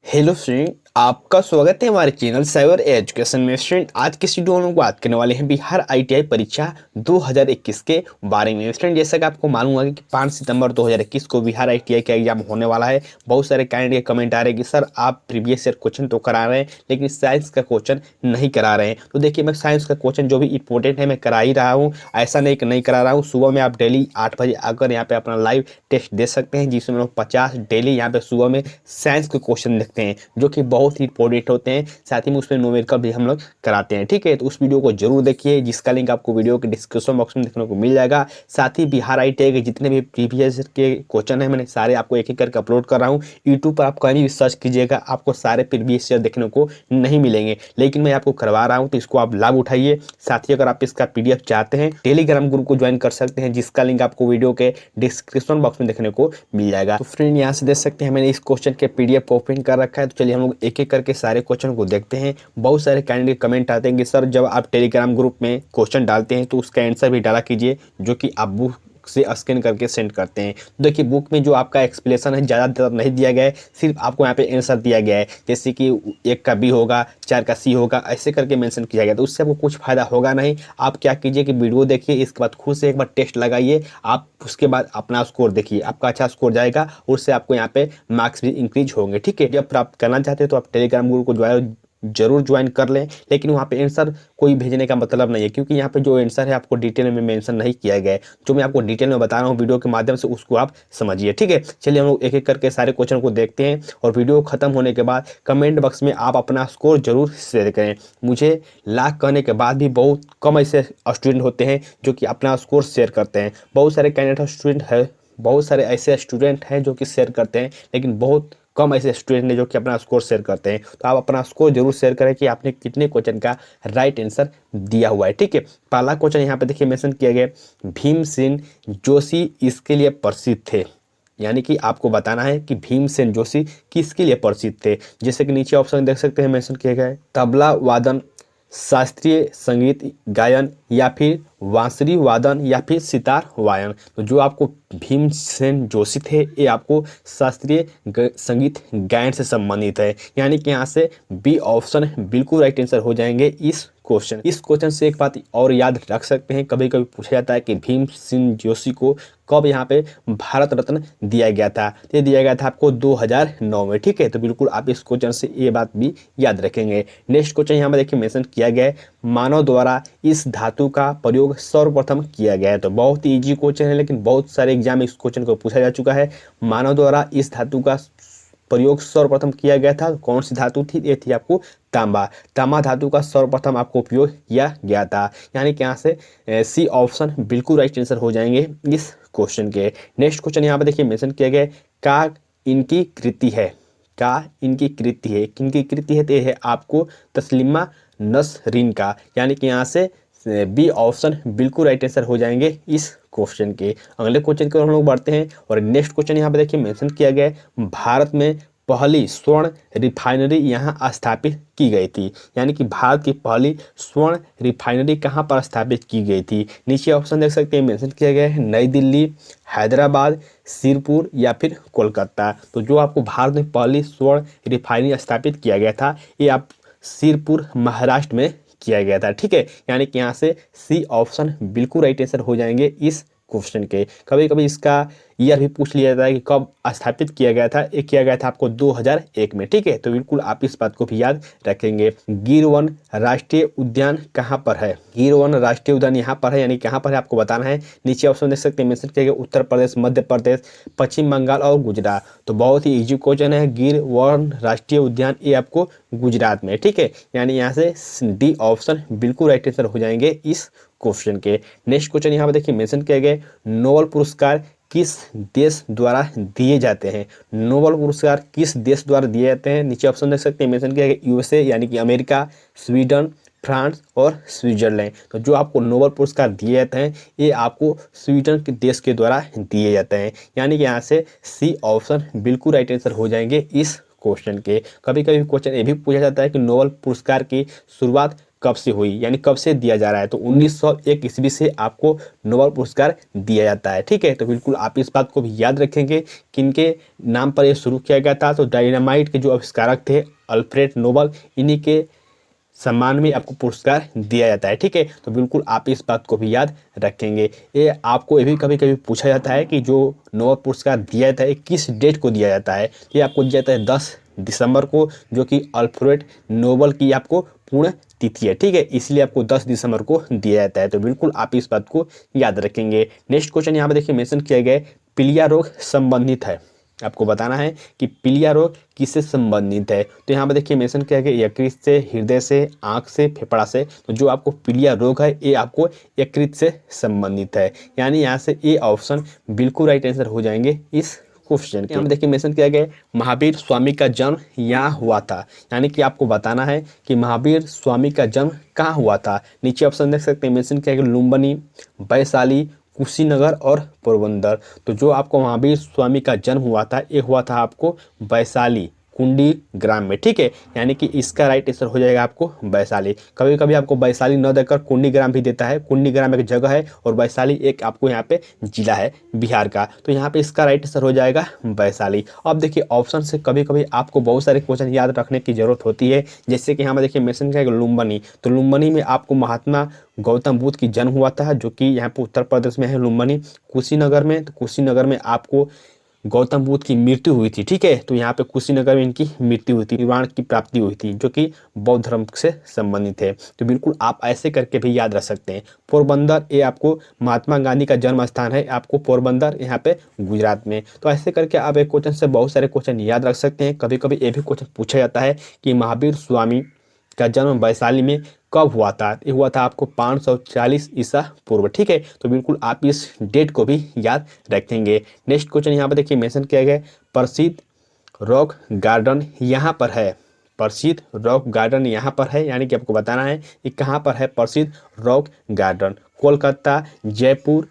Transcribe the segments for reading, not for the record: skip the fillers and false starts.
Hello friend, आपका स्वागत है हमारे चैनल साइबर एजुकेशन में। फ्रेंड, आज की वीडियो में हम लोग बात करने वाले हैं बिहार आईटीआई परीक्षा 2021 के बारे में। फ्रेंड, जैसा कि आपको मालूम होगा कि 5 सितंबर 2021 को बिहार आईटीआई का एग्जाम होने वाला है। बहुत सारे कैंडिडेट के कमेंट आ रहे हैं कि सर आप प्रीवियस ईयर क्वेश्चन तो करा रहे हैं लेकिन साइंस का क्वेश्चन नहीं करा रहे हैं। तो देखिए, मैं साइंस का क्वेश्चन जो भी इंपॉर्टेंट है मैं करा ही रहा हूँ। ऐसा नहीं कि नहीं करा रहा हूँ। सुबह में आप डेली 8 बजे आकर यहाँ पे अपना लाइव टेस्ट दे सकते हैं, जिसमें लोग 50 डेली यहाँ पे सुबह में साइंस के क्वेश्चन देखते हैं जो कि बहुत ही इंपॉर्टेंट होते हैं। साथ ही में उसमें न्यूमेरिकल भी हम लोग कराते हैं। ठीक है, तो उस वीडियो को जरूर देखिए, जिसका लिंक आपको वीडियो के डिस्क्रिप्शन बॉक्स में देखने को मिल जाएगा। साथ ही बिहार आईटीआई के जितने भी प्रीवियस के क्वेश्चन है मैंने सारे आपको एक एक करके अपलोड कर रहा हूँ। यूट्यूब पर आप कहीं भी सर्च कीजिएगा, आपको सारे प्रीवियस ईयर देखने को नहीं मिलेंगे, लेकिन मैं आपको करवा रहा हूँ तो इसको आप लाभ उठाइए। साथ ही अगर आप इसका पीडीएफ चाहते हैं, टेलीग्राम ग्रुप को ज्वाइन कर सकते हैं, जिसका लिंक आपको वीडियो के डिस्क्रिप्शन बॉक्स में देखने को मिल जाएगा। तो फ्रेंड, यहाँ से देख सकते हैं मैंने इस क्वेश्चन के पीडीएफ को ओपन कर रखा है। तो चलिए हम लोग एक एक करके सारे क्वेश्चन को देखते हैं। बहुत सारे कैंडिडेट कमेंट आते हैं कि सर जब आप टेलीग्राम ग्रुप में क्वेश्चन डालते हैं तो उसका आंसर भी डाला कीजिए, जो कि आप बुक से स्कैन करके सेंड करते हैं। तो देखिए, बुक में जो आपका एक्सप्लेनेशन है ज़्यादातर नहीं दिया गया है, सिर्फ आपको यहाँ पे आंसर दिया गया है। जैसे कि 1 का बी होगा, 4 का सी होगा, ऐसे करके मेंशन किया गया। तो उससे आपको कुछ फायदा होगा नहीं। आप क्या कीजिए कि वीडियो देखिए, इसके बाद खुद से एक बार टेस्ट लगाइए, आप उसके बाद अपना स्कोर देखिए, आपका अच्छा स्कोर जाएगा, उससे आपको यहाँ पे मार्क्स भी इंक्रीज होंगे। ठीक है, जब प्राप्त करना चाहते हैं तो आप टेलीग्राम ग्रुप को जरूर ज्वाइन कर लें, लेकिन वहाँ पे आंसर कोई भेजने का मतलब नहीं है, क्योंकि यहाँ पे जो आंसर है आपको डिटेल में मेंशन नहीं किया गया है। जो मैं आपको डिटेल में बता रहा हूँ वीडियो के माध्यम से, उसको आप समझिए। ठीक है, चलिए हम लोग एक एक करके सारे क्वेश्चन को देखते हैं, और वीडियो खत्म होने के बाद कमेंट बॉक्स में आप अपना स्कोर जरूर शेयर करें। मुझे लाख कहने के बाद भी बहुत कम ऐसे स्टूडेंट होते हैं जो कि अपना स्कोर शेयर करते हैं। बहुत सारे कैंडिडेट स्टूडेंट है, बहुत सारे ऐसे स्टूडेंट हैं जो कि शेयर करते हैं, लेकिन बहुत कम ऐसे स्टूडेंट हैं जो कि अपना स्कोर शेयर करते हैं। तो आप अपना स्कोर जरूर शेयर करें कि आपने कितने क्वेश्चन का राइट आंसर दिया हुआ है। ठीक है, पहला क्वेश्चन यहाँ पे देखिए मेंशन किया गया, भीमसेन जोशी इसके लिए प्रसिद्ध थे। यानी कि आपको बताना है कि भीमसेन जोशी किसके लिए प्रसिद्ध थे। जैसे कि नीचे ऑप्शन देख सकते हैं मेंशन किया गया है, तबला वादन, शास्त्रीय संगीत गायन, या फिर बांसुरी वादन, या फिर सितार वायन। तो जो आपको भीमसेन जोशी थे, ये आपको शास्त्रीय संगीत गायन से संबंधित है। यानी कि यहाँ से बी ऑप्शन बिल्कुल राइट आंसर हो जाएंगे इस क्वेश्चन से। एक बात और याद रख सकते हैं, कभी कभी पूछा जाता है कि भीमसेन जोशी को कब यहाँ पे भारत रत्न दिया गया था। ये दिया गया था आपको 2009 में। ठीक है, तो बिल्कुल आप इस क्वेश्चन से ये बात भी याद रखेंगे। नेक्स्ट क्वेश्चन यहाँ पे देखिए मेंशन किया गया है, मानव द्वारा इस धातु का प्रयोग सर्वप्रथम किया गया है। तो बहुत ही ईजी क्वेश्चन है, लेकिन बहुत सारे एग्जाम में इस क्वेश्चन को पूछा जा चुका है। मानव द्वारा इस धातु का प्रयोग सर्वप्रथम किया गया था। कौन सी धातु थी? ये थी आपको तांबा। तांबा धातु का सर्वप्रथम आपको उपयोग किया गया था। यानी कि यहाँ से सी ऑप्शन बिल्कुल राइट आंसर हो जाएंगे इस क्वेश्चन के। नेक्स्ट क्वेश्चन यहाँ पे देखिए मेंशन किया गया, का इनकी कृति है। का इनकी कृति है, किनकी कृति है? तो ये है आपको तस्लीमा नसरीन का। यानी कि यहाँ से बी ऑप्शन बिल्कुल राइट आंसर हो जाएंगे इस क्वेश्चन के। अगले क्वेश्चन की ओर हम लोग बढ़ते हैं, और नेक्स्ट क्वेश्चन यहाँ पे देखिए मेंशन किया गया है, भारत में पहली स्वर्ण रिफाइनरी यहाँ स्थापित की गई थी। यानी कि भारत की पहली स्वर्ण रिफाइनरी कहाँ पर स्थापित की गई थी? नीचे ऑप्शन देख सकते हैं मेंशन किया गया है, नई दिल्ली, हैदराबाद, सिरपुर, या फिर कोलकाता। तो जो आपको भारत में पहली स्वर्ण रिफाइनरी स्थापित किया गया था, ये आप सिरपुर महाराष्ट्र में किया गया था। ठीक है, यानी कि यहाँ से सी ऑप्शन बिल्कुल राइट आंसर हो जाएंगे इस क्वेश्चन के। कभी कभी इसका ईयर भी पूछ लिया जाता है कि कब स्थापित किया गया था। ये किया गया था आपको 2001 में। ठीक है, तो बिल्कुल आप इस बात को भी याद रखेंगे। गिर वन राष्ट्रीय उद्यान कहाँ पर है? गिर वन राष्ट्रीय उद्यान यहाँ पर है। यानी कहाँ पर है आपको बताना है। नीचे ऑप्शन देख सकते हैं मेंशन किया गया, उत्तर प्रदेश, मध्य प्रदेश, पश्चिम बंगाल और गुजरात। तो बहुत ही इजी क्वेश्चन है। गिर वन राष्ट्रीय उद्यान ये आपको गुजरात में। ठीक है, यानी यहाँ से डी ऑप्शन बिल्कुल राइट आंसर हो जाएंगे इस क्वेश्चन के। नेक्स्ट क्वेश्चन यहाँ पे देखिए मेंशन किया गया, नोबेल पुरस्कार किस देश द्वारा दिए जाते हैं? नोबेल पुरस्कार किस देश द्वारा दिए जाते हैं? नीचे ऑप्शन देख सकते हैं मेंशन किया गया, यूएसए यानी कि अमेरिका, स्वीडन, फ्रांस और स्विट्जरलैंड। तो जो आपको नोबेल पुरस्कार दिए जाते हैं, ये आपको स्वीडन के देश के द्वारा दिए जाते हैं। यानी कि यहाँ से सी ऑप्शन बिल्कुल राइट आंसर हो जाएंगे इस क्वेश्चन के। कभी कभी क्वेश्चन ये भी पूछा जाता है कि नोबेल पुरस्कार की शुरुआत कब से हुई, यानी कब से दिया जा रहा है, तो 1901 ईस्वी से आपको नोबेल पुरस्कार दिया जाता है। ठीक है, तो बिल्कुल आप इस बात को भी याद रखेंगे किनके नाम पर यह शुरू किया गया था। तो डायनामाइट के जो आविष्कारक थे अल्फ्रेड नोबल, इन्हीं के सम्मान में आपको पुरस्कार दिया जाता है। ठीक है, तो बिल्कुल आप इस बात को भी याद रखेंगे। ये आपको ये भी कभी कभी पूछा जाता है कि जो नोबेल पुरस्कार दिया जाता है किस डेट को दिया जाता है। ये आपको दिया जाता है 10 दिसंबर को, जो कि अल्फ्रेड नोबल की आपको पूर्ण तिथि है। ठीक है, इसलिए आपको 10 दिसंबर को दिया जाता है। तो बिल्कुल आप इस बात को याद रखेंगे। नेक्स्ट क्वेश्चन यहाँ पर देखिए मेंशन किया गया है, पीलिया रोग संबंधित है। आपको बताना है कि पीलिया रोग किससे संबंधित है। तो यहाँ पर देखिए मेंशन किया गया यकृत से, हृदय से, आंख से, फेफड़ा से। तो जो आपको पीलिया रोग है ये आपको यकृत से संबंधित है, यानी यहाँ से ये ऑप्शन बिल्कुल राइट आंसर हो जाएंगे इस क्वेश्चन के। यहाँ पर देखिए मेंशन किया गया महावीर स्वामी का जन्म यहाँ हुआ था, यानी कि आपको बताना है कि महावीर स्वामी का जन्म कहाँ हुआ था। नीचे ऑप्शन देख सकते हैं, मेंशन किया गया लुम्बिनी, वैशाली, कुशीनगर और पोरबंदर। तो जो आपको महावीर स्वामी का जन्म हुआ था ये हुआ था आपको वैशाली कुंडी ग्राम में। ठीक है, यानी कि इसका राइट आंसर हो जाएगा आपको वैशाली। कभी कभी आपको वैशाली न देकर कुंडी ग्राम भी देता है। कुंडी ग्राम एक जगह है और वैशाली एक आपको यहाँ पे जिला है बिहार का। तो यहाँ पे इसका राइट आंसर हो जाएगा वैशाली। अब देखिए ऑप्शन से कभी कभी आपको बहुत सारे क्वेश्चन याद रखने की जरूरत होती है। जैसे कि यहाँ पर देखिए मेंशन किया गया लुम्बिनी, तो लुम्बिनी में आपको महात्मा गौतम बुद्ध की जन्म हुआ था, जो कि यहाँ पे उत्तर प्रदेश में है लुम्बिनी। कुशीनगर में, तो कुशीनगर में आपको गौतम बुद्ध की मृत्यु हुई थी। ठीक है, तो यहाँ पे कुशीनगर में इनकी मृत्यु हुई थी, निर्वाण की प्राप्ति हुई थी, जो कि बौद्ध धर्म से संबंधित है। तो बिल्कुल आप ऐसे करके भी याद रख सकते हैं। पोरबंदर ये आपको महात्मा गांधी का जन्म स्थान है, आपको पोरबंदर यहाँ पे गुजरात में। तो ऐसे करके आप एक क्वेश्चन से बहुत सारे क्वेश्चन याद रख सकते हैं। कभी कभी ये भी क्वेश्चन पूछा जाता है कि महावीर स्वामी का जन्म वैशाली में कब हुआ था। ये हुआ था आपको 540 ईसा पूर्व। ठीक है, तो बिल्कुल आप इस डेट को भी याद रखेंगे। नेक्स्ट क्वेश्चन यहाँ पर देखिए मेंशन किया गया प्रसिद्ध रॉक गार्डन यहाँ पर है। प्रसिद्ध रॉक गार्डन यहाँ पर है, यानी कि आपको बताना है कि कहाँ पर है प्रसिद्ध रॉक गार्डन, कोलकाता, जयपुर,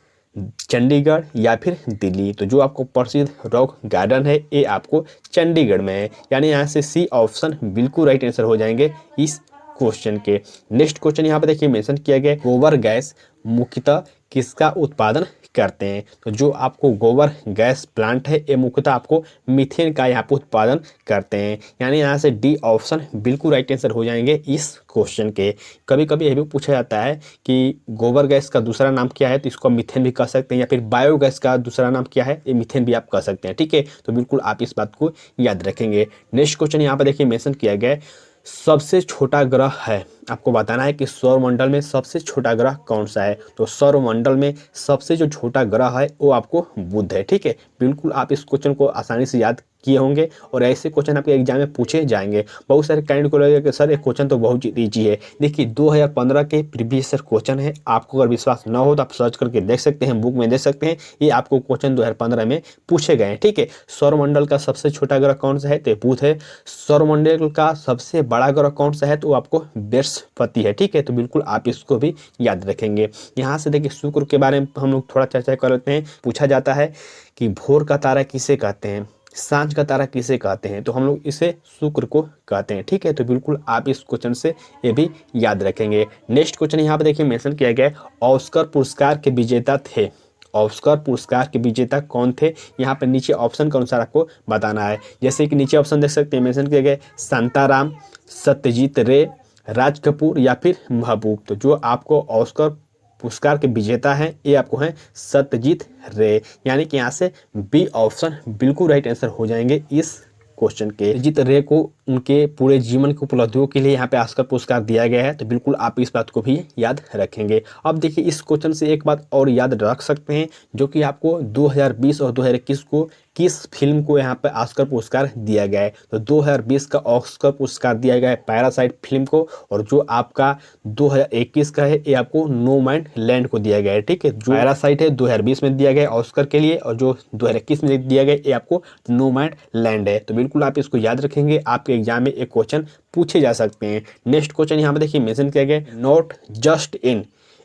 चंडीगढ़ या फिर दिल्ली। तो जो आपको प्रसिद्ध रॉक गार्डन है ये आपको चंडीगढ़ में है, यानी यहाँ से सी ऑप्शन बिल्कुल राइट आंसर हो जाएंगे इस क्वेश्चन के। नेक्स्ट क्वेश्चन यहाँ पे देखिए मेंशन किया गया गोबर गैस मुख्यतः किसका उत्पादन करते हैं। तो जो आपको गोबर गैस प्लांट है ये मुख्यतः आपको मीथेन का यहाँ पे उत्पादन करते हैं, यानी यहाँ से डी ऑप्शन बिल्कुल राइट आंसर हो जाएंगे इस क्वेश्चन के। कभी कभी यह भी पूछा जाता है कि गोबर गैस का दूसरा नाम क्या है, तो इसको मीथेन भी कह सकते हैं, या फिर बायोगैस का दूसरा नाम क्या है, ये मीथेन भी आप कह सकते हैं। ठीक है, तो बिल्कुल आप इस बात को याद रखेंगे। नेक्स्ट क्वेश्चन यहाँ पर देखिए मेंशन किया गया है सबसे छोटा ग्रह है। आपको बताना है कि सौरमंडल में सबसे छोटा ग्रह कौन सा है। तो सौरमंडल में सबसे जो छोटा ग्रह है वो आपको बुध है। ठीक है, बिल्कुल आप इस क्वेश्चन को आसानी से याद किए होंगे और ऐसे क्वेश्चन आपके एग्जाम में पूछे जाएंगे। बहुत सारे कैंडिडेट को लगेगा कि सर ये क्वेश्चन तो बहुत ईजी है। देखिए 2015 के प्रीवियस ईयर क्वेश्चन है, आपको अगर विश्वास न हो तो आप सर्च करके देख सकते हैं, बुक में देख सकते हैं, ये आपको क्वेश्चन 2015 में पूछे गए हैं। ठीक है, सौरमंडल का सबसे छोटा ग्रह कौन सा है, तो बुध है। सौरमंडल का सबसे बड़ा ग्रह कौन सा है, तो आपको बृहस्पति है। ठीक है, तो बिल्कुल आप इसको भी याद रखेंगे। यहाँ से देखिए शुक्र के बारे में हम लोग थोड़ा चर्चा कर लेते हैं। पूछा जाता है कि भोर का तारा किसे कहते हैं, सांझ का तारा किसे कहते हैं, तो हम लोग इसे शुक्र को कहते हैं। ठीक है, तो बिल्कुल आप इस क्वेश्चन से ये भी याद रखेंगे। नेक्स्ट क्वेश्चन यहाँ पे देखिए मेंशन किया गया है ऑस्कर पुरस्कार के विजेता थे। ऑस्कर पुरस्कार के विजेता कौन थे, यहाँ पे नीचे ऑप्शन के अनुसार आपको बताना है। जैसे कि नीचे ऑप्शन देख सकते हैं, मेंशन किया गया शांताराम, सत्यजीत रे, राज कपूर या फिर महबूब। तो जो आपको ऑस्कर पुरस्कार के विजेता हैं ये आपको हैं सत्यजीत रे, यानी कि यहाँ से बी ऑप्शन बिल्कुल राइट आंसर हो जाएंगे इस क्वेश्चन के। सत्यजीत रे को उनके पूरे जीवन की उपलब्धियों के लिए यहाँ पे ऑस्कर पुरस्कार दिया गया है, तो बिल्कुल आप इस बात को भी याद रखेंगे। अब देखिए इस क्वेश्चन से एक बात और याद रख सकते हैं, जो कि आपको 2020 और 2021 को किस फिल्म को यहाँ पे ऑस्कर पुरस्कार दिया गया है। तो 2020 का ऑस्कर पुरस्कार दिया गया है पैरासाइट फिल्म को, और जो आपका 2021 का है ये आपको नोमैडलैंड को दिया गया है। ठीक है, जो पैरासाइट है 2020 में दिया गया ऑस्कर के लिए, और जो 2021 में दिया गया ये आपको नोमैडलैंड है। तो बिल्कुल आप इसको याद रखेंगे, आपके एग्जाम में एक क्वेश्चन पूछे जा सकते हैं। नेक्स्ट क्वेश्चन यहाँ पे देखिए मेंशन किया गया नॉट जस्ट इन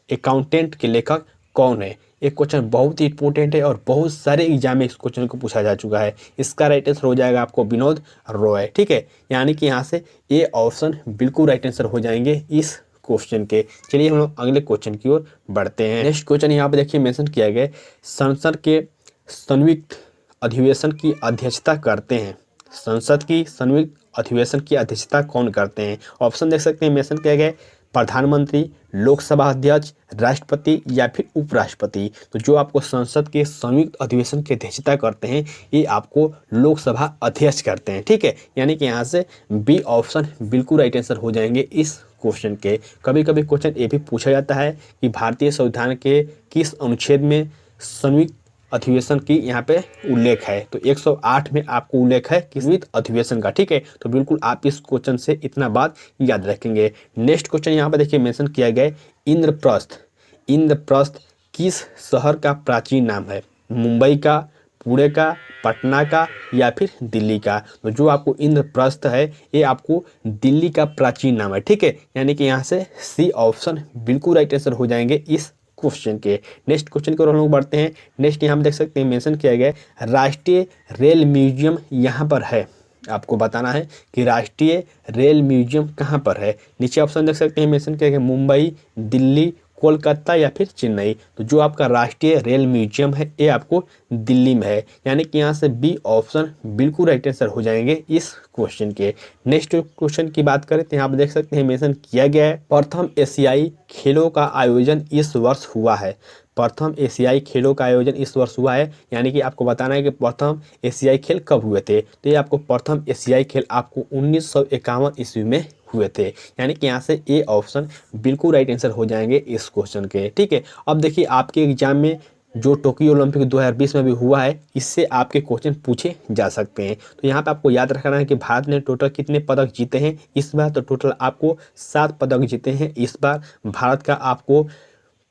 अकाउंटेंट के लेखक कौन है। एक क्वेश्चन बहुत ही इंपॉर्टेंट है और बहुत सारे एग्जाम में इस क्वेश्चन को पूछा जा चुका है। इसका राइट आंसर हो जाएगा आपको विनोद रॉय। ठीक है, यानी कि यहाँ से ए ऑप्शन बिल्कुल राइट आंसर हो जाएंगे इस क्वेश्चन के। चलिए हम लोग अगले क्वेश्चन की ओर बढ़ते हैं। नेक्स्ट क्वेश्चन यहाँ पे देखिए मेंशन किया गया है, संसद के संयुक्त अधिवेशन की अध्यक्षता करते हैं। संसद की संयुक्त अधिवेशन की अध्यक्षता कौन करते हैं? ऑप्शन देख सकते हैं, मेंशन किया गया है प्रधानमंत्री, लोकसभा अध्यक्ष, राष्ट्रपति या फिर उपराष्ट्रपति। तो जो आपको संसद के संयुक्त अधिवेशन की अध्यक्षता करते हैं ये आपको लोकसभा अध्यक्ष करते हैं। ठीक है, यानी कि यहाँ से बी ऑप्शन बिल्कुल राइट आंसर हो जाएंगे इस क्वेश्चन के। कभी कभी क्वेश्चन ये भी पूछा जाता है कि भारतीय संविधान के किस अनुच्छेद में संयुक्त अधिवेशन की यहाँ पे उल्लेख है? तो 108 में आपको उल्लेख है संयुक्त अधिवेशन का। ठीक है, तो बिल्कुल आप इस क्वेश्चन से इतना बात याद रखेंगे। नेक्स्ट क्वेश्चन यहाँ पे देखिए मेंशन किया गया है, इंद्रप्रस्थ। इंद्रप्रस्थ किस शहर का प्राचीन नाम है? मुंबई का, पुणे का, पटना का या फिर दिल्ली का? तो जो आपको इंद्रप्रस्थ है ये आपको दिल्ली का प्राचीन नाम है। ठीक है, यानी कि यहाँ से सी ऑप्शन बिल्कुल राइट आंसर हो जाएंगे इस क्वेश्चन के। नेक्स्ट क्वेश्चन की ओर हम लोग बढ़ते हैं। नेक्स्ट यहाँ हम देख सकते हैं मेंशन किया गया है, राष्ट्रीय रेल म्यूजियम यहाँ पर है। आपको बताना है कि राष्ट्रीय रेल म्यूजियम कहाँ पर है। नीचे ऑप्शन देख सकते हैं मेंशन किया गया, मुंबई, दिल्ली, कोलकाता या फिर चेन्नई। तो जो आपका राष्ट्रीय रेल म्यूजियम है ये आपको दिल्ली में है, यानी कि यहाँ से बी ऑप्शन बिल्कुल राइट आंसर हो जाएंगे इस क्वेश्चन के। नेक्स्ट क्वेश्चन की बात करें तो यहाँ आप देख सकते हैं मेंशन किया गया है, प्रथम एशियाई खेलों का आयोजन इस वर्ष हुआ है। प्रथम एशियाई खेलों का आयोजन इस वर्ष हुआ है, यानी कि आपको बताना है कि प्रथम एशियाई खेल कब हुए थे। तो ये आपको प्रथम एशियाई खेल आपको 1951 ईस्वी में हुए थे, यानी कि यहाँ से ए ऑप्शन बिल्कुल राइट आंसर हो जाएंगे इस क्वेश्चन के। ठीक है, अब देखिए आपके एग्जाम में जो टोक्यो ओलंपिक 2020 में भी हुआ है इससे आपके क्वेश्चन पूछे जा सकते हैं। तो यहाँ पे आपको याद रखना है कि भारत ने टोटल कितने पदक जीते हैं इस बार? तो टोटल आपको 7 पदक जीते हैं इस बार। भारत का आपको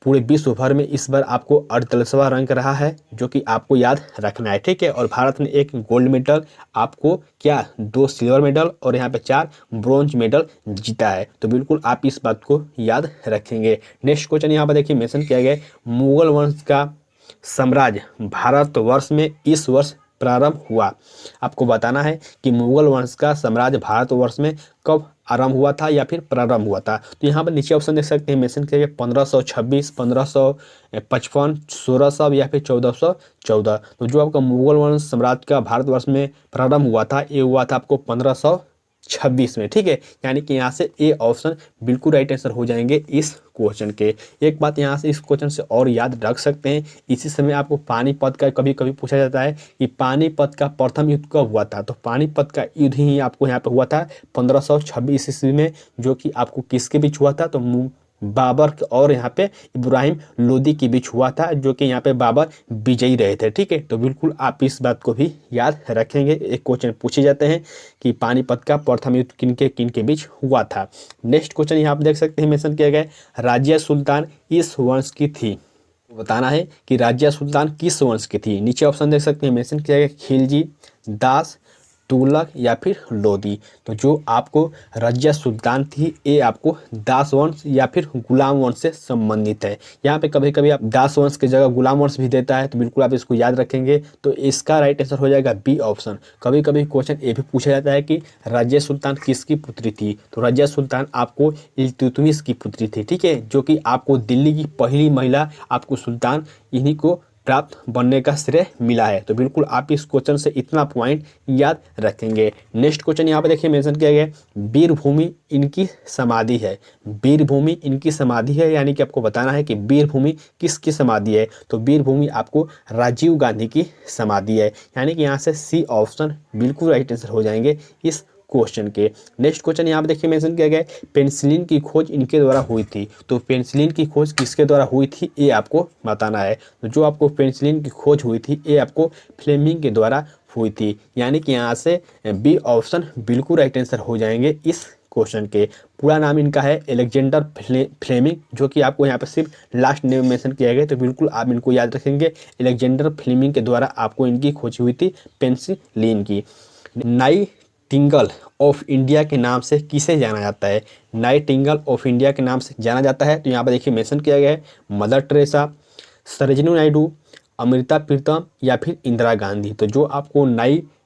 पूरे विश्व भर में इस बार आपको 48वां रैंक रहा है, जो कि आपको याद रखना है। ठीक है, और भारत ने 1 गोल्ड मेडल, आपको क्या 2 सिल्वर मेडल और यहाँ पे 4 ब्रॉन्ज मेडल जीता है। तो बिल्कुल आप इस बात को याद रखेंगे। नेक्स्ट क्वेश्चन यहाँ पर देखिए मेंशन किया गया है, मुगल वंश का साम्राज्य भारतवर्ष में इस वर्ष प्रारंभ हुआ। आपको बताना है कि मुगल वंश का साम्राज्य भारतवर्ष में कब आरंभ हुआ था या फिर प्रारंभ हुआ था। तो यहाँ पर नीचे ऑप्शन देख सकते हैं मेंशन किया गया 1526, 1555, 1600 या फिर 1414। तो जो आपका मुगल वंश साम्राज्य का भारतवर्ष में प्रारंभ हुआ था ये हुआ था आपको 1526 में। ठीक है, यानी कि यहाँ से ए ऑप्शन बिल्कुल राइट आंसर हो जाएंगे इस क्वेश्चन के। एक बात यहाँ से इस क्वेश्चन से और याद रख सकते हैं, इसी समय आपको पानीपत का कभी कभी पूछा जाता है कि पानीपत का प्रथम युद्ध कब हुआ था। तो पानीपत का युद्ध ही आपको यहाँ पे हुआ था 1526 ईस्वी में, जो कि आपको किसके बीच हुआ था? तो बाबर और यहाँ पे इब्राहिम लोदी के बीच हुआ था, जो कि यहाँ पे बाबर विजयी रहे थे। ठीक है, तो बिल्कुल आप इस बात को भी याद रखेंगे। एक क्वेश्चन पूछे जाते हैं कि पानीपत का प्रथम युद्ध किन के बीच हुआ था। नेक्स्ट क्वेश्चन यहाँ आप देख सकते हैं मेंशन किया गया है, राजिया सुल्तान इस वंश की थी। बताना है कि राजिया सुल्तान किस वंश की थी। नीचे ऑप्शन देख सकते हैं मेंशन किया गया, खिलजी, दास, तुगलक या फिर लोदी। तो जो आपको रजिया सुल्तान थी ये आपको दास वंश या फिर गुलाम वंश से संबंधित है। यहाँ पे कभी कभी आप दास वंश की जगह गुलाम वंश भी देता है, तो बिल्कुल आप इसको याद रखेंगे। तो इसका राइट आंसर हो जाएगा बी ऑप्शन। कभी कभी क्वेश्चन ये भी पूछा जाता है कि रजिया सुल्तान किसकी पुत्री थी। तो रजिया सुल्तान आपको इल्तुतमिश की पुत्री थी। ठीक है, जो कि आपको दिल्ली की पहली महिला आपको सुल्तान इन्हीं को प्राप्त बनने का श्रेय मिला है। तो बिल्कुल आप इस क्वेश्चन से इतना पॉइंट याद रखेंगे। नेक्स्ट क्वेश्चन यहाँ पे देखिए मेंशन किया गया है, वीरभूमि इनकी समाधि है। वीरभूमि इनकी समाधि है, यानी कि आपको बताना है कि वीरभूमि किसकी समाधि है। तो वीरभूमि आपको राजीव गांधी की समाधि है, यानी कि यहाँ से सी ऑप्शन बिल्कुल राइट आंसर हो जाएंगे इस क्वेश्चन के। नेक्स्ट क्वेश्चन यहाँ पे देखिए मेंशन किया गया है, पेनिसिलिन की खोज इनके द्वारा हुई थी। तो पेनिसिलिन की खोज किसके द्वारा हुई थी ये आपको बताना है। तो जो आपको पेनिसिलिन की खोज हुई थी ये आपको फ्लेमिंग के द्वारा हुई थी, यानी कि यहाँ से बी ऑप्शन बिल्कुल राइट आंसर हो जाएंगे इस क्वेश्चन के। पूरा नाम इनका है एलेक्जेंडर फ्लेमिंग, जो कि आपको यहाँ पे सिर्फ लास्ट नेम मेंशन किया गया। तो बिल्कुल आप इनको याद रखेंगे, एलेक्जेंडर फ्लेमिंग के द्वारा आपको इनकी खोज हुई थी पेनिसिलिन की। नाइटिंगेल ऑफ इंडिया के नाम से किसे जाना जाता है? नाइटिंगेल ऑफ इंडिया के नाम से जाना जाता है। तो यहाँ पर देखिए मेंशन किया गया है, मदर टेरेसा, सरोजिनी नायडू, अमृता प्रीतम या फिर इंदिरा गांधी। तो जो आपको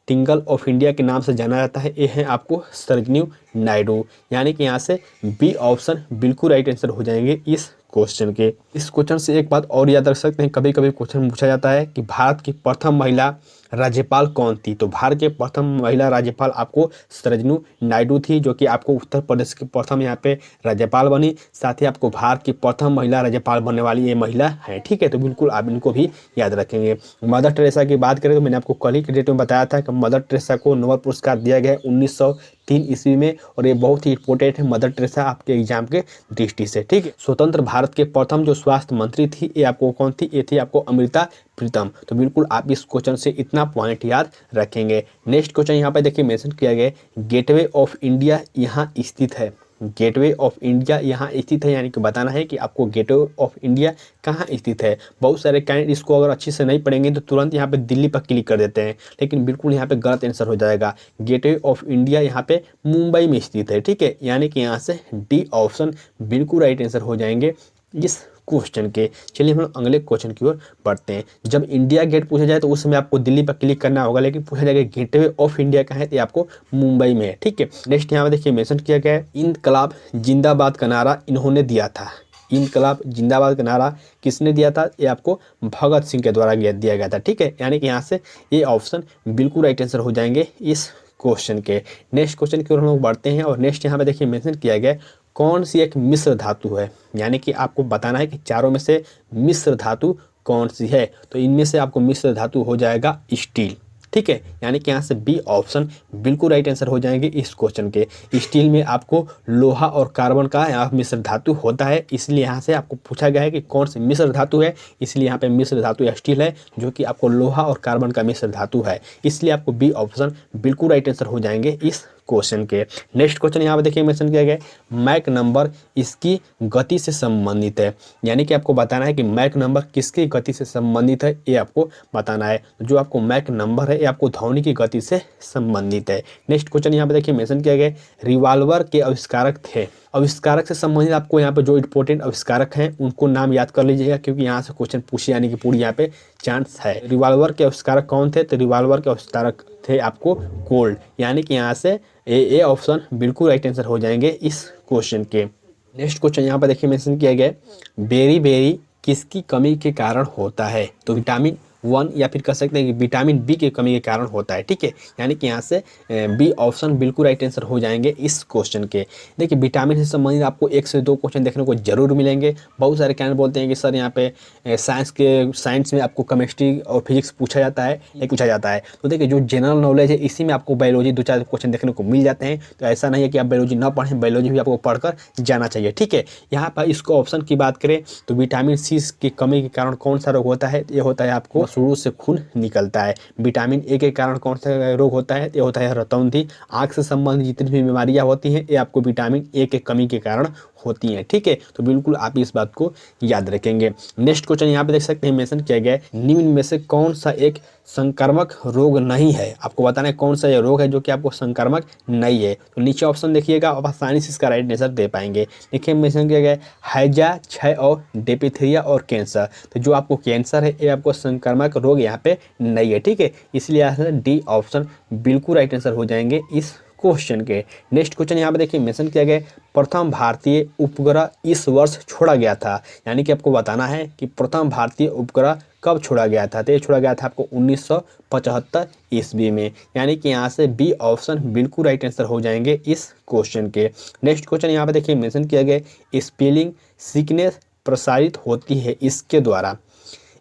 टिंगल ऑफ इंडिया के नाम से जाना जाता है, ये है आपको सरोजिनी नायडू। यानी कि यहाँ से बी ऑप्शन बिल्कुल राइट आंसर हो जाएंगे इस क्वेश्चन के। इस क्वेश्चन से एक बात और याद रख सकते हैं, कभी कभी क्वेश्चन पूछा जाता है कि भारत की प्रथम महिला राज्यपाल कौन थी। तो भारत के प्रथम महिला राज्यपाल आपको सरोजिनी नायडू थी, जो कि आपको उत्तर प्रदेश की प्रथम यहाँ पे राज्यपाल बनी। साथ ही आपको भारत की प्रथम महिला राज्यपाल बनने वाली ये महिला है, ठीक है। तो बिल्कुल आप इनको भी याद रखेंगे। मदर टेरेसा की बात करें तो मैंने आपको कल ही के डेट में बताया था कि मदर टेरेसा को नोबेल पुरस्कार दिया गया है 1903 ईस्वी में, और ये बहुत ही इंपॉर्टेंट है मदर टेरेसा आपके एग्जाम के दृष्टि से, ठीक है। स्वतंत्र भारत के प्रथम जो स्वास्थ्य मंत्री थी ये आपको कौन थी, ये थी आपको अमृता प्रीतम। तो बिल्कुल आप इस क्वेश्चन से इतना पॉइंट याद रखेंगे। नेक्स्ट क्वेश्चन यहाँ पे देखिए मेंशन किया गया है, गेटवे ऑफ इंडिया यहाँ स्थित है। गेटवे ऑफ इंडिया यहाँ स्थित है, यानी कि बताना है कि आपको गेटवे ऑफ इंडिया कहाँ स्थित है। बहुत सारे कैंडिडेट इसको अगर अच्छे से नहीं पढ़ेंगे तो तुरंत यहाँ पे दिल्ली पर क्लिक कर देते हैं, लेकिन बिल्कुल यहाँ पे गलत आंसर हो जाएगा। गेटवे ऑफ इंडिया यहाँ पे मुंबई में स्थित है, ठीक है। यानी कि यहाँ से डी ऑप्शन बिल्कुल राइट आंसर हो जाएंगे इस क्वेश्चन के। चलिए हम लोग अगले क्वेश्चन की ओर बढ़ते हैं। जब इंडिया गेट पूछा जाए तो उस समय आपको दिल्ली पर क्लिक करना होगा, लेकिन पूछा जाएगा गेटवे ऑफ इंडिया कहाँ है, तो आपको मुंबई में है, ठीक है। नेक्स्ट यहाँ पे देखिए मेंशन किया गया है, इनकलाब जिंदाबाद का नारा इन्होंने दिया था। इनकलाब जिंदाबाद का नारा किसने दिया था, ये आपको भगत सिंह के द्वारा दिया गया था, ठीक है। यानी कि यहाँ से ये ऑप्शन बिल्कुल राइट आंसर हो जाएंगे इस क्वेश्चन के। नेक्स्ट क्वेश्चन की ओर हम लोग बढ़ते हैं, और नेक्स्ट यहाँ पे देखिए मेंशन किया गया है कौन सी एक मिश्र धातु है। यानी कि आपको बताना है कि चारों में से मिश्र धातु कौन सी है। तो इनमें से आपको मिश्र धातु हो जाएगा स्टील, ठीक है। यानी कि यहाँ से बी ऑप्शन बिल्कुल राइट आंसर हो जाएंगे इस क्वेश्चन के। स्टील में आपको लोहा और कार्बन का यहाँ मिश्र धातु होता है, इसलिए यहाँ से आपको पूछा गया है कि कौन सी मिश्र धातु है, इसलिए यहाँ पे मिश्र धातु स्टील है, जो कि आपको लोहा और कार्बन का मिश्र धातु है, इसलिए आपको बी ऑप्शन बिल्कुल राइट आंसर हो जाएंगे इस क्वेश्चन के। नेक्स्ट क्वेश्चन यहाँ पे देखिए मेंशन किया गया है, मैक नंबर इसकी गति से संबंधित है। यानी कि आपको बताना है कि मैक नंबर किसकी गति से संबंधित है, ये आपको बताना है। जो आपको मैक नंबर है ये आपको ध्वनि की गति से संबंधित है। नेक्स्ट क्वेश्चन यहाँ पे देखिए मेंशन किया गया है, रिवॉल्वर के आविष्कारक थे। आविष्कारक से संबंधित आपको यहाँ पे जो इंपॉर्टेंट आविष्कारक हैं उनको नाम याद कर लीजिएगा, क्योंकि यहाँ से क्वेश्चन पूछे जाने की पूरी यहाँ पे चांस है। रिवॉल्वर के आविष्कारक कौन थे, तो रिवॉल्वर के आविष्कारक थे आपको कोल्ड। यानी कि यहाँ से ए ऑप्शन बिल्कुल राइट आंसर हो जाएंगे इस क्वेश्चन के। नेक्स्ट क्वेश्चन यहाँ पर देखिए मेंशन किया गया है, बेरी बेरी किसकी कमी के कारण होता है। तो विटामिन 1 या फिर कह सकते हैं कि विटामिन बी की कमी के कारण होता है, ठीक है। यानी कि यहाँ से बी ऑप्शन बिल्कुल राइट आंसर हो जाएंगे इस क्वेश्चन के। देखिए विटामिन से संबंधित आपको 1 से 2 क्वेश्चन देखने को जरूर मिलेंगे। बहुत सारे कैंडिडेट बोलते हैं कि सर यहाँ पे साइंस में आपको केमिस्ट्री और फिजिक्स पूछा जाता है, नहीं पूछा जाता है। तो देखिए जो जनरल नॉलेज है इसी में आपको बायोलॉजी 2-4 क्वेश्चन देखने को मिल जाते हैं। तो ऐसा नहीं है कि आप बायोलॉजी ना पढ़ें, बायोलॉजी भी आपको पढ़कर जाना चाहिए, ठीक है। यहाँ पर इसको ऑप्शन की बात करें तो विटामिन सी की कमी के कारण कौन सा रोग होता है, ये होता है आपको शुरू से खून निकलता है। विटामिन ए के कारण कौन सा रोग होता है, ये होता है रतौंधी। आँख से संबंधित जितनी भी बीमारियां होती हैं ये आपको विटामिन ए के कमी के कारण होती हैं, ठीक है। तो बिल्कुल आप इस बात को याद रखेंगे। नेक्स्ट क्वेश्चन यहाँ पे देख सकते हैं मेंशन किया गया है, निम्न में से कौन सा एक संक्रामक रोग नहीं है। आपको बताना है कौन सा ये रोग है जो कि आपको संक्रामक नहीं है। तो नीचे ऑप्शन देखिएगा, आप आसानी से इसका राइट आंसर दे पाएंगे। देखिए मेंशन किया गया है, हैजा, क्षय और डिप्थीरिया और कैंसर। तो जो आपको कैंसर है ये आपको संक्रामक रोग यहाँ पे नहीं है, ठीक है। इसलिए यहाँ से डी ऑप्शन बिल्कुल राइट आंसर हो जाएंगे इस क्वेश्चन के। नेक्स्ट क्वेश्चन यहाँ पे देखिए मेंशन किया गया, प्रथम भारतीय उपग्रह इस वर्ष छोड़ा गया था। यानी कि आपको बताना है कि प्रथम भारतीय उपग्रह कब छोड़ा गया था। तो ये छोड़ा गया था आपको 1975 ईस्वी में। यानी कि यहाँ से बी ऑप्शन बिल्कुल राइट आंसर हो जाएंगे इस क्वेश्चन के। नेक्स्ट क्वेश्चन यहाँ पे देखिए मेंशन किया गया, स्पेलिंग सिकनेस प्रसारित होती है इसके द्वारा।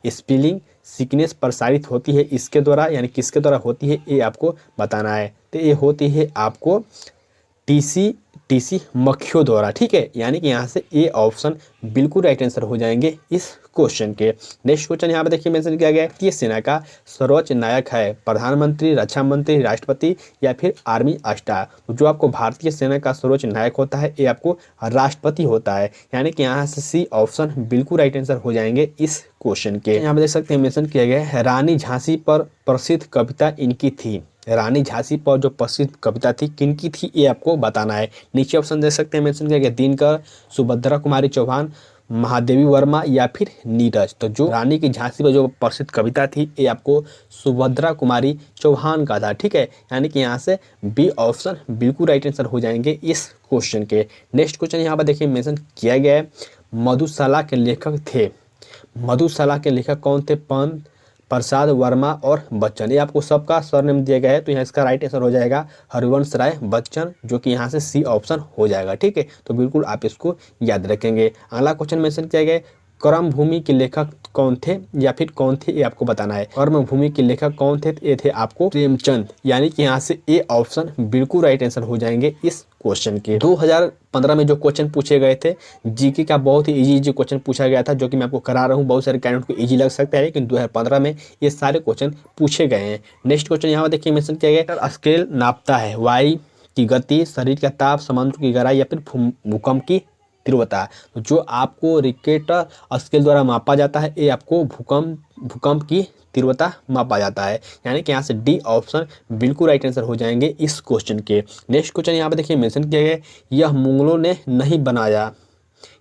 स्पेलिंग सिकनेस प्रसारित होती है इसके द्वारा, यानी किसके द्वारा होती है ये आपको बताना है। तो ये होती है आपको टीसी मक्खियों द्वारा, ठीक है। यानी कि यहाँ से ए ऑप्शन बिल्कुल राइट आंसर हो जाएंगे इस क्वेश्चन के। नेक्स्ट क्वेश्चन यहाँ पे देखिए मेंशन किया गया है कि सेना का सर्वोच्च नायक है, प्रधानमंत्री, रक्षा मंत्री, राष्ट्रपति या फिर आर्मी स्टार। तो जो आपको भारतीय सेना का सर्वोच्च नायक होता है ये आपको राष्ट्रपति होता है। यानी कि यहाँ से सी ऑप्शन बिल्कुल राइट आंसर हो जाएंगे इस क्वेश्चन के। यहाँ पे देख सकते हैं मेंशन किया गया है, रानी झांसी पर प्रसिद्ध कविता इनकी थी। रानी झांसी पर जो प्रसिद्ध कविता थी किनकी थी ये आपको बताना है। नीचे ऑप्शन देख सकते हैं मेंशन किया गया, दिनकर, सुभद्रा कुमारी चौहान, महादेवी वर्मा या फिर नीरज। तो जो रानी की झांसी में जो प्रसिद्ध कविता थी ये आपको सुभद्रा कुमारी चौहान का था, ठीक है। यानी कि यहाँ से बी ऑप्शन बिल्कुल राइट आंसर हो जाएंगे इस क्वेश्चन के। नेक्स्ट क्वेश्चन यहाँ पर देखिए मेंशन किया गया है, मधुशाला के लेखक थे। मधुशाला के लेखक कौन थे? पंत, प्रसाद, वर्मा और बच्चन। ये आपको सबका सरनेम दिया गया है, तो यहाँ इसका राइट आंसर हो जाएगा हरिवंश राय बच्चन, जो कि यहाँ से सी ऑप्शन हो जाएगा, ठीक है। तो बिल्कुल आप इसको याद रखेंगे। अगला क्वेश्चन मेंशन किया गया है, कर्म भूमि के लेखक कौन थे या फिर कौन थे, ये आपको बताना है। कर्म भूमि के लेखक कौन थे? ये थे आपको प्रेमचंद। यानी कि यहाँ से ए ऑप्शन बिल्कुल राइट आंसर हो जाएंगे इस क्वेश्चन के। 2015 में जो क्वेश्चन पूछे गए थे जीके का, बहुत ही इजी क्वेश्चन पूछा गया था, जो कि मैं आपको करा रहा हूँ। बहुत सारे कैंडिडेट को इजी लग सकता है, लेकिन 2015 में ये सारे क्वेश्चन पूछे गए हैं। नेक्स्ट क्वेश्चन यहाँ पर देखिए मेंशन किया गया, स्केल नापता है वायु की गति, शरीर का ताप, समुद्र की गहराई या फिर भूकंप की तीव्रता। तो जो आपको रिक्टर स्केल द्वारा मापा जाता है ये आपको भूकंप की तीव्रता मापा जाता है। यानी कि यहाँ से डी ऑप्शन बिल्कुल राइट आंसर हो जाएंगे इस क्वेश्चन के। नेक्स्ट क्वेश्चन यहाँ पे देखिए मेंशन किया गया, यह मुगलों ने नहीं बनाया।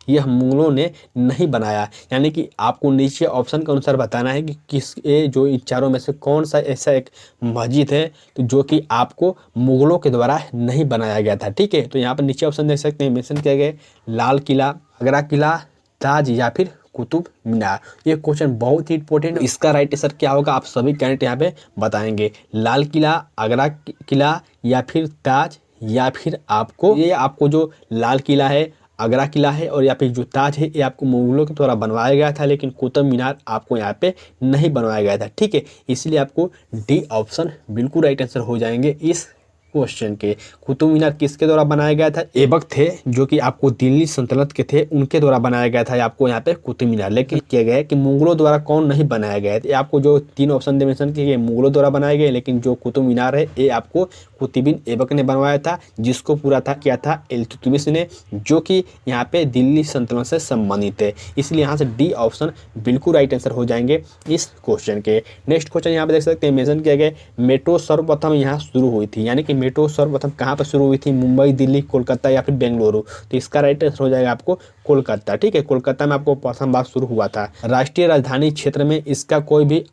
यह मुगलों ने नहीं बनाया, यानी कि आपको नीचे ऑप्शन के अनुसार बताना है कि किस जो इन चारों में से कौन सा ऐसा एक मस्जिद है तो जो कि आपको मुगलों के द्वारा नहीं बनाया गया था, ठीक है। तो यहाँ पर नीचे ऑप्शन देख सकते हैं, मेंशन किया गया लाल किला, आगरा किला, ताज या फिर कुतुब मीनार। ये क्वेश्चन बहुत ही इंपॉर्टेंट, इसका राइट आंसर क्या होगा आप सभी कैंडिडेट यहाँ पे बताएंगे। लाल किला, आगरा किला या फिर ताज या फिर आपको जो लाल किला है, आगरा किला है और या फिर जो ताज है ये आपको मुगलों के द्वारा बनवाया गया था, लेकिन कुतुब मीनार आपको यहाँ पे नहीं बनवाया गया था, ठीक है। इसलिए आपको डी ऑप्शन बिल्कुल राइट आंसर हो जाएंगे इस क्वेश्चन के। कुतुब मीनार किसके द्वारा बनाया गया था? ऐबक थे जो कि आपको दिल्ली सल्तनत के थे, उनके द्वारा बनाया गया था आपको यहाँ पे कुतुब मीनार। लेकिन किया गया है कि मुगलों द्वारा कौन नहीं बनाया गया है। आपको जो तीन ऑप्शन मेंशन किए गए मुगलों द्वारा बनाए गए, लेकिन जो कुतुब मीनार है ये आपको कुतुबुद्दीन ऐबक ने बनवाया था, जिसको पूरा था किया था इल्तुतमिश ने, जो कि यहाँ पे दिल्ली सल्तनत से संबंधित है। इसलिए यहाँ से डी ऑप्शन बिल्कुल राइट आंसर हो जाएंगे इस क्वेश्चन के। नेक्स्ट क्वेश्चन यहाँ पे देख सकते हैं मेंशन किया गया, मेट्रो सर्वप्रथम यहाँ शुरू हुई थी। यानी कि मेट्रो सर्वप्रथम कहाँ पर शुरू हुई थी? मुंबई, दिल्ली, कोलकाता या फिर बेंगलुरु। तो इसका राइट आंसर हो जाएगा आपको कोलकाता, ठीक है। कोलकाता में आपको प्रथम बार शुरू हुआ था। राष्ट्रीय राजधानी क्षेत्र में इसका कोई भी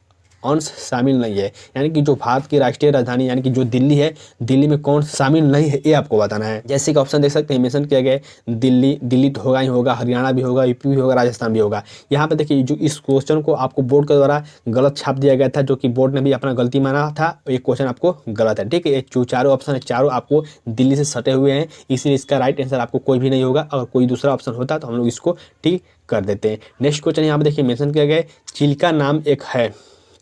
अंश शामिल नहीं है। यानी कि जो भारत की राष्ट्रीय राजधानी यानी कि जो दिल्ली है, दिल्ली में कौन शामिल नहीं है ये आपको बताना है। जैसे कि ऑप्शन देख सकते हैं मेंशन किया गया है, दिल्ली तो होगा ही होगा, हरियाणा भी होगा, यूपी भी होगा, राजस्थान भी होगा। यहाँ पे देखिए जो इस क्वेश्चन को आपको बोर्ड के द्वारा गलत छाप दिया गया था, जो कि बोर्ड ने भी अपना गलती माना था। ये क्वेश्चन आपको गलत है, ठीक है। जो चारों ऑप्शन है चारों आपको दिल्ली से सटे हुए हैं, इसलिए इसका राइट आंसर आपको कोई भी नहीं होगा। अगर कोई दूसरा ऑप्शन होता तो हम लोग इसको ठीक कर देते हैं। नेक्स्ट क्वेश्चन यहाँ पे देखिए मेंशन किया गया है, चिल्का नाम एक है।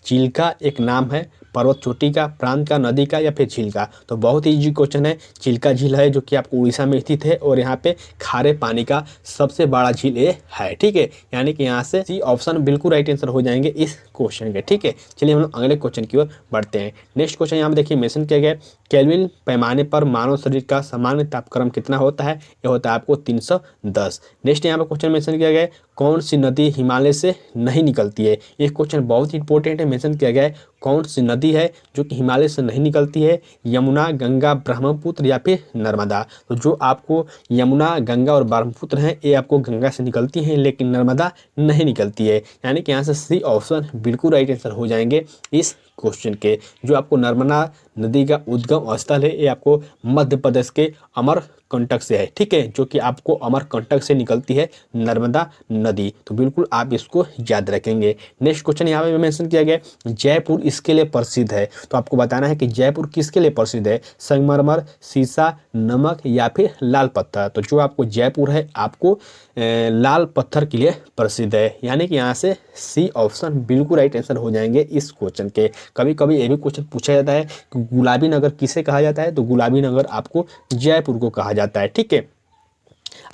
चिल्का एक नाम है पर्वत चोटी का, प्रांत का, नदी का या फिर झील का। तो बहुत ही इजी क्वेश्चन है। चिल्का झील है जो कि आपको उड़ीसा में स्थित है और यहाँ पे खारे पानी का सबसे बड़ा झील ये है, ठीक है। यानी कि यहाँ से सी ऑप्शन बिल्कुल राइट आंसर हो जाएंगे इस क्वेश्चन के, ठीक है। चलिए हम लोग अगले क्वेश्चन की ओर बढ़ते हैं। नेक्स्ट क्वेश्चन यहाँ पे देखिए मेंशन किया गया, केल्विन पैमाने पर मानव शरीर का सामान्य तापक्रम कितना होता है? ये होता है आपको 310। नेक्स्ट यहाँ पे क्वेश्चन मेंशन किया गया है, कौन सी नदी हिमालय से नहीं निकलती है? ये क्वेश्चन बहुत ही इंपॉर्टेंट है। मेंशन किया गया है कौन सी नदी है जो कि हिमालय से नहीं निकलती है? यमुना, गंगा, ब्रह्मपुत्र या फिर नर्मदा। तो जो आपको यमुना, गंगा और ब्रह्मपुत्र हैं ये आपको गंगा से निकलती हैं, लेकिन नर्मदा नहीं निकलती है। यानी कि यहाँ से सी ऑप्शन बिल्कुल राइट आंसर हो जाएंगे इस क्वेश्चन के। जो आपको नर्मदा नदी का उद्गम स्थल है ये आपको मध्य प्रदेश के अमरकंटक से है, ठीक है। जो कि आपको अमरकंटक से निकलती है नर्मदा नदी। तो बिल्कुल आप इसको याद रखेंगे। नेक्स्ट क्वेश्चन यहाँ पे मेंशन किया गया, जयपुर इसके लिए प्रसिद्ध है। तो आपको बताना है कि जयपुर किसके लिए प्रसिद्ध है? संगमरमर, शीशा, नमक या फिर लाल पत्थर। तो जो आपको जयपुर है आपको लाल पत्थर के लिए प्रसिद्ध है। यानी कि यहाँ से सी ऑप्शन बिल्कुल राइट आंसर हो जाएंगे इस क्वेश्चन के। कभी कभी ये भी क्वेश्चन पूछा जाता है कि गुलाबी नगर किसे कहा जाता है? तो गुलाबी नगर आपको जयपुर को कहा जाता है, ठीक है।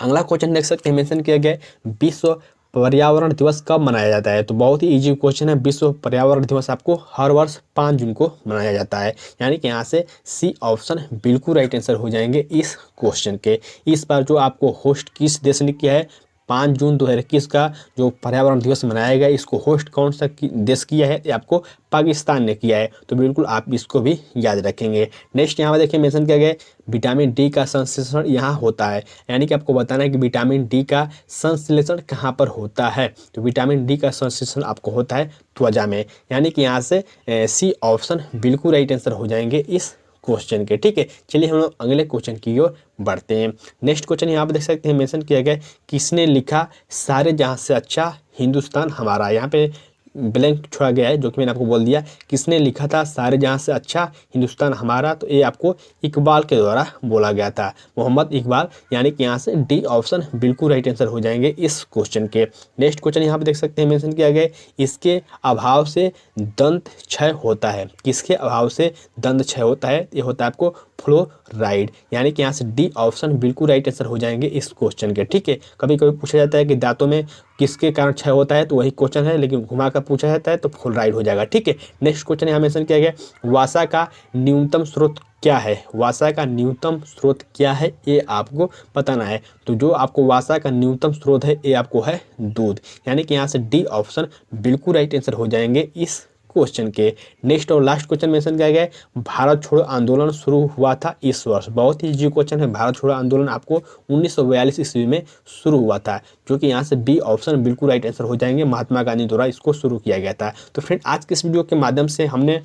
अगला क्वेश्चन देख सकते हैं मेंशन किया गया, विश्व पर्यावरण दिवस कब मनाया जाता है? तो बहुत ही इजी क्वेश्चन है। विश्व पर्यावरण दिवस आपको हर वर्ष 5 जून को मनाया जाता है। यानी कि यहाँ से सी ऑप्शन बिल्कुल राइट आंसर हो जाएंगे इस क्वेश्चन के। इस बार जो आपको होस्ट किस देश ने किया है? 5 जून 2021 का जो पर्यावरण दिवस मनाया गया, इसको होस्ट कौन सा देश किया है? ये आपको पाकिस्तान ने किया है, तो बिल्कुल आप इसको भी याद रखेंगे। नेक्स्ट यहाँ पर देखिए मेंशन किया गया है विटामिन डी का संश्लेषण यहाँ होता है, यानी कि आपको बताना है कि विटामिन डी का संश्लेषण कहाँ पर होता है। तो विटामिन डी का संश्लेषण आपको होता है त्वचा में, यानी कि यहाँ से सी ऑप्शन बिल्कुल राइट आंसर हो जाएंगे इस क्वेश्चन के। ठीक है, चलिए हम लोग अगले क्वेश्चन की ओर बढ़ते हैं। नेक्स्ट क्वेश्चन यहाँ पर देख सकते हैं मेंशन किया गया किसने लिखा सारे जहां से अच्छा हिंदुस्तान हमारा। यहाँ पे ब्लैंक छोड़ा गया है, जो कि मैंने आपको बोल दिया किसने लिखा था सारे जहां से अच्छा हिंदुस्तान हमारा। तो ये आपको इकबाल के द्वारा बोला गया था, मोहम्मद इकबाल, यानी कि यहाँ से डी ऑप्शन बिल्कुल राइट आंसर हो जाएंगे इस क्वेश्चन के। नेक्स्ट क्वेश्चन यहाँ पे देख सकते हैं मेंशन किया गया इसके अभाव से दंत क्षय होता है। किसके अभाव से दंत क्षय होता है? ये होता है आपको फ्लोराइड, यानी कि यहाँ से डी ऑप्शन बिल्कुल राइट आंसर हो जाएंगे इस क्वेश्चन के। ठीक है, कभी कभी पूछा जाता है कि दांतों में किसके कारण क्षय होता है, तो वही क्वेश्चन है, लेकिन घुमा कर पूछा जाता है तो फ्लोराइड हो जाएगा। ठीक है, नेक्स्ट क्वेश्चन यहाँ मेंशन किया गया वसा का न्यूनतम स्रोत क्या है। वसा का न्यूनतम स्रोत क्या है ये आपको बताना है। तो जो आपको वसा का न्यूनतम स्रोत है ये आपको है दूध, यानी कि यहाँ से डी ऑप्शन बिल्कुल राइट आंसर हो जाएंगे इस क्वेश्चन के। नेक्स्ट और लास्ट क्वेश्चन मेंशन किया गया है भारत छोड़ो आंदोलन शुरू हुआ था इस वर्ष। बहुत ही इजी क्वेश्चन है, भारत छोड़ो आंदोलन आपको 1942 ईस्वी में शुरू हुआ था, जो कि यहाँ से बी ऑप्शन बिल्कुल राइट आंसर हो जाएंगे, महात्मा गांधी द्वारा इसको शुरू किया गया था। तो फ्रेंड आज के इस वीडियो के माध्यम से हमने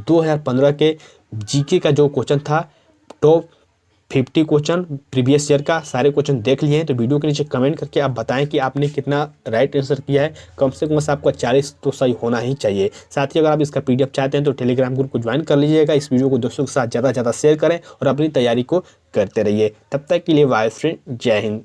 2015 के जीके का जो क्वेश्चन था टॉप 50 क्वेश्चन प्रीवियस ईयर का सारे क्वेश्चन देख लिए हैं। तो वीडियो के नीचे कमेंट करके आप बताएं कि आपने कितना राइट आंसर किया है। कम से कम आपका 40 तो सही होना ही चाहिए। साथ ही अगर आप इसका PDF चाहते हैं तो टेलीग्राम ग्रुप को ज्वाइन कर लीजिएगा। इस वीडियो को दोस्तों के साथ ज़्यादा से ज़्यादा शेयर करें और अपनी तैयारी को करते रहिए। तब तक के लिए बाय फ्रेंड, जय हिंद।